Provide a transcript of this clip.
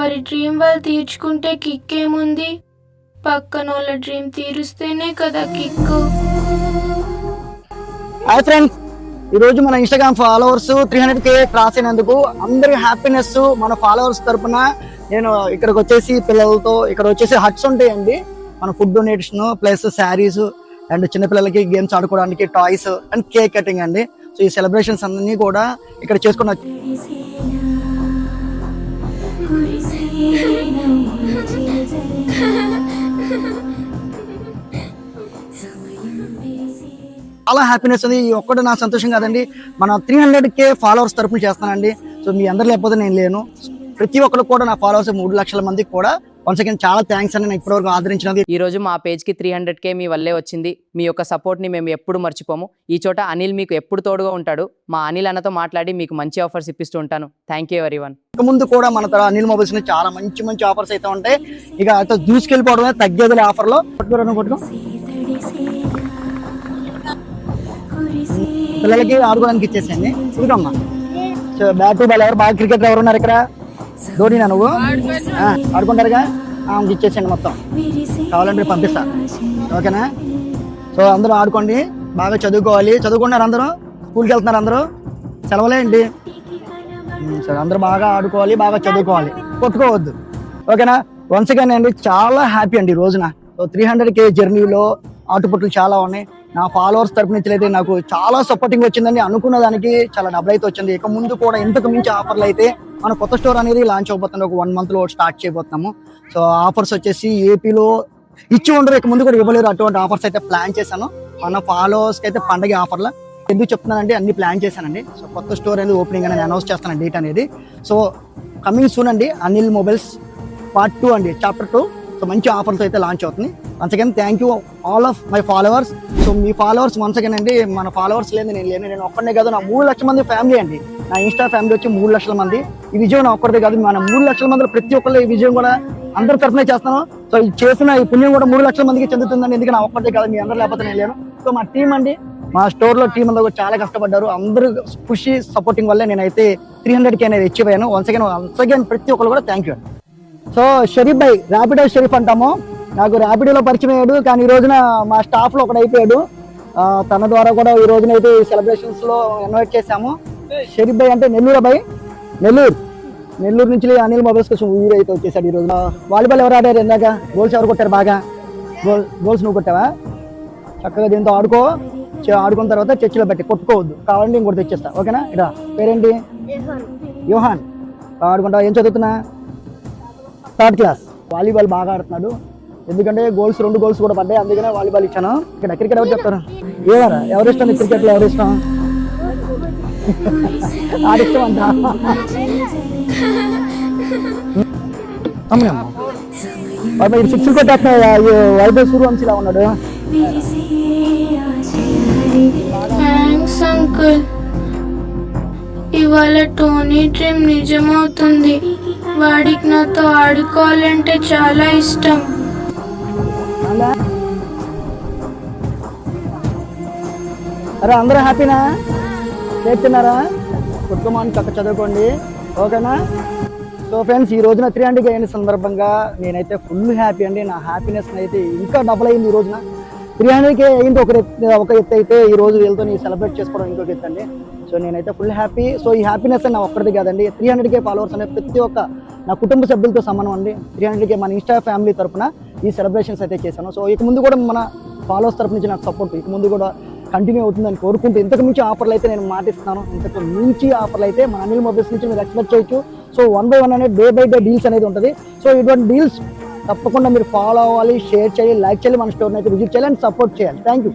ఎవరి డ్రీమ్ వాళ్ళు తీర్చుకుంటే కిక్ ఏముంది, పక్కన వాళ్ళ డ్రీమ్ తీరుస్తేనే కదా కిక్కు. హాయ్ ఫ్రెండ్స్, ఈరోజు మన ఇన్స్టాగ్రామ్ ఫాలోవర్స్ 300K క్రాస్ అయినందుకు అందరి హ్యాపీనెస్ మన ఫాలోవర్స్ తరపున నేను ఇక్కడికి వచ్చేసి పిల్లలతో ఇక్కడ వచ్చేసి హట్స్ ఉంటాయండి, మన food donation plus saris and చిన్నపిల్లలకి గేమ్స్ ఆడుకోవడానికి టాయ్స్ అండ్ కేక్ కటింగ్ అండి. సో ఈ సెలబ్రేషన్స్ అన్ని కూడా ఇక్కడ చేసుకున్న చాలా హ్యాపీనెస్ ఉంది. ఈ ఒక్కటి నా సంతోషం కాదండి, మన 300K ఫాలోవర్స్ తరపున చేస్తానండి. సో మీ అందరు లేకపోతే నేను లేను. ప్రతి ఒక్కరు కూడా నా ఫాలోవర్స్ 3 లక్షల మందికి కూడా వన్స్ అగైన్ చాలా థ్యాంక్స్ అని నేను ఇప్పటివరకు ఆదరించినది. ఈ రోజు మా పేజ్కి 300K మీ వల్లే వచ్చింది. మీ యొక్క సపోర్ట్ని మేము ఎప్పుడు మర్చిపోము. ఈ చోట అనిల్ మీకు ఎప్పుడు తోడుగా ఉంటాడు. మా అనిల్ అన్నతో మాట్లాడి మీకు మంచి ఆఫర్స్ ఇప్పిస్తూ ఉంటాను. Thank you everyone. ఇక ముందు కూడా మన అనిల్ మొబైల్స్ ని చాలా మంచి మంచి ఆఫర్స్ అయితే ఉంటాయి. ఇక అయితే దూసుకెళ్ళిపోవడమే తగ్గేది ఆఫర్ లో. పిల్లలకి ఆడుకోవడానికి ఇచ్చేసండి. చూడమ్మా, బ్యాట్ బాల్ ఎవరు బాగా క్రికెటర్ ఎవరు ఉన్నారు ఇక్కడ? ధోనినా నువ్వు? ఆడుకుంటారుగా, ఇచ్చేసండి మొత్తం. కావాలంటే పంపిస్తా, ఓకేనా? సో అందరూ ఆడుకోండి, బాగా చదువుకోవాలి. చదువుకున్నారు అందరూ? స్కూల్కి వెళ్తున్నారు అందరూ? సెలవులే ఏంటి? సరే, అందరూ బాగా ఆడుకోవాలి, బాగా చదువుకోవాలి, కొట్టుకోవద్దు, ఓకేనా? వన్స్ అగైన్ అండి, చాలా హ్యాపీ అండి ఈ రోజున. సో 300K జర్నీలో ఆటుపుట్లు చాలా ఉన్నాయి. నా ఫాలోవర్స్ తరపు నుంచి అయితే నాకు చాలా సపోర్టింగ్ వచ్చిందండి. అనుకున్న దానికి చాలా డబ్బులు అయితే వచ్చింది. ఇక ముందు కూడా ఇంతకు మించి ఆఫర్లు అయితే మన కొత్త స్టోర్ అనేది లాంచ్ అవబోతుంది. ఒక 1 month లో స్టార్ట్ చేయబోతున్నాము. సో ఆఫర్స్ వచ్చేసి ఏపీలో ఇచ్చి ఉండరు, ఇక ముందు కూడా ఇవ్వలేరు. అటువంటి ఆఫర్స్ అయితే ప్లాన్ చేశాను. మన ఫాలోవర్స్కి అయితే పండగ ఆఫర్లు ఎందుకు చెప్తున్నానంటే అన్ని ప్లాన్ చేశానండి. సో కొత్త స్టోర్ అనేది ఓపెనింగ్ అనేది అనౌన్స్ చేస్తాను, డేట్ అనేది. సో కమింగ్ సూన్ అండి, అనిల్ మొబైల్స్ పార్ట్ 2 అండి, చాప్టర్ 2. సో మంచి ఆఫర్స్ అయితే లాంచ్ అవుతుంది. Once again thank you all of my followers. So me followers once again అండి, మన ఫాలోవర్స్ లేదు నేను లేను. నేను ఒక్కడే కాదు, నా 3 లక్షల మంది ఫ్యామిలీ అండి. నా ఇన్స్టా ఫ్యామిలీ వచ్చి 3 లక్షల మంది. ఈ విజయం నా ఒక్కరిదే కాదు, మన 3 లక్షల మందిలో ప్రతి ఒక్కరు ఈ విజయం కూడా అందరి తరఫునే చేస్తాను. సో ఈ చేసిన ఈ పుణ్యం కూడా 3 లక్షల మందికి చెందుతుందండి. ఎందుకంటే నా ఒక్కరిదే కాదు, మీ అందరూ లేకపోతే నేను లేను. సో మా టీం అండి, మా స్టోర్ లో టీం అందరూ చాలా కష్టపడ్డారు. అందరూ ఖుషి సపోర్టింగ్ వల్లే నేనైతే 300K అనేది అచీవ్ అయ్యాను. వన్స్ అగైన్ ప్రతి ఒక్కరు కూడా థ్యాంక్ యూ. సో షరీఫ్ భాయ్, ర్యాపిడో షరీఫ్ అంటాము, నాకు ర్యాపిడోలో పరిచయం అయ్యాడు. కానీ ఈ రోజున మా స్టాఫ్ లో ఒకటి అయిపోయాడు. తన ద్వారా కూడా ఈ రోజున అయితే సెలబ్రేషన్స్ లో ఇన్వైట్ చేశాము. షరీఫ్ భాయ్ అంటే నెల్లూరు భాయ్, నెల్లూరు నుంచి అనిల్ మొబైల్స్ కోసం ఊరు అయితే వచ్చేసాడు. ఈ రోజున వాలీబాల్ ఎవరు ఆడారు ఇందాక? గోల్స్ ఎవరు కొట్టారు బాగా? గోల్స్ నువ్వు కొట్టావా? చక్కగా దీంతో ఆడుకున్న తర్వాత చర్చిలో పెట్టి కొట్టుకోవద్దు, కావాలంటే ఇంకోటి తెచ్చేస్తా, ఓకేనా? ఇక్కడ పేరేంటి? యోహాన్. ఆడుకుంటావా? ఏం చదువుతున్నా? 3rd class. వాలీబాల్ బాగా ఆడుతున్నాడు, ఎందుకంటే 2 గోల్స్ కూడా పడ్డాయి, అందుకనే వాలీబాల్ ఇచ్చాను. ఇక్కడ క్రికెట్ ఎవరు చెప్తారు? ఏమరా ఎవరు ఇష్టం క్రికెట్లో? ఎవరు ఇష్టం? ఆడిష్టం అంట. అమ్మ 6 కొట్టేస్తున్నా. వైభవ్ సూర్యవంశీ ఇలా ఉన్నాడు. థ్యాంక్స్ అంకుల్, ఇవాళ టోనీ డ్రీమ్ నిజమవుతుంది. వాడికి నాతో ఆడుకోవాలంటే చాలా ఇష్టం. అరే అందరూ హ్యాపీనా? చేస్తున్నారా? కుటుంబాన్ని చక్క చదువుకోండి, ఓకేనా? సో ఫ్రెండ్స్, ఈ రోజున 300K అయిన సందర్భంగా నేనైతే ఫుల్ హ్యాపీ అండి. నా హ్యాపీనెస్ అయితే ఇంకా డబుల్ అయింది. ఈ రోజున 300K అయింది ఒక ఎత్తు అయితే, ఈ రోజు వీళ్ళతో సెలబ్రేట్ చేసుకోవడం ఇంకొక ఎత్తు అండి. సో నేనైతే ఫుల్ హ్యాపీ. సో ఈ హ్యాపీనెస్ నా ఒక్కరిది కాదండి, 300K ఫాలోవర్స్ అనే ప్రతి ఒక్క నా కుటుంబ సభ్యులతో సమానం అండి. 300K మన ఇన్స్టా ఫ్యామిలీ తరఫున ఈ సెలబ్రేషన్స్ అయితే చేశాను. సో ఇక ముందు కూడా మన ఫాలోవర్స్ తరఫు నుంచి నాకు సపోర్ట్ ఇక ముందు కూడా కంటిన్యూ అవుతుందని కోరుకుంటూ, ఇంతకు మించి ఆఫర్లు అయితే నేను మాటిస్తున్నాను. ఇంతకు మించి ఆఫర్లు అయితే మన అనిల్ మొబైల్స్ నుంచి మీరు ఎక్స్పెక్ట్ చేయొచ్చు. సో 1 by 1 అనేది డే బై డే డీల్స్ అనేది ఉంటుంది. సో ఇటువంటి డీల్స్ తప్పకుండా మీరు ఫాలో అవ్వాలి, షేర్ చేయాలి, లైక్ చేయాలి, మన స్టోర్ని అయితే విజిట్ చేయాలి అండ్ సపోర్ట్ చేయాలి. Thank you.